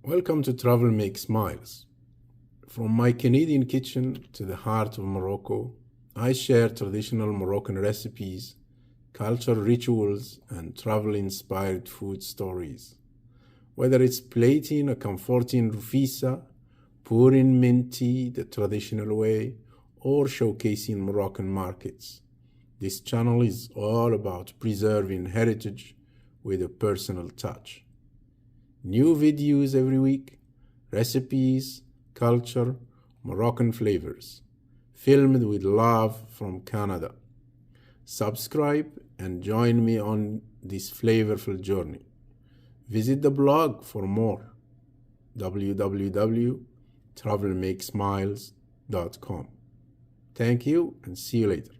Welcome to Travel Make Smiles. From my Canadian kitchen to the heart of Morocco, I share traditional Moroccan recipes, cultural rituals, and travel-inspired food stories. Whether it's plating a comforting rufisa, pouring mint tea the traditional way, or showcasing Moroccan markets, this channel is all about preserving heritage with a personal touch. New videos every week, recipes, culture, Moroccan flavors, filmed with love from Canada. Subscribe and join me on this flavorful journey. Visit the blog for more, www.travelmakesmiles.com. Thank you and see you later.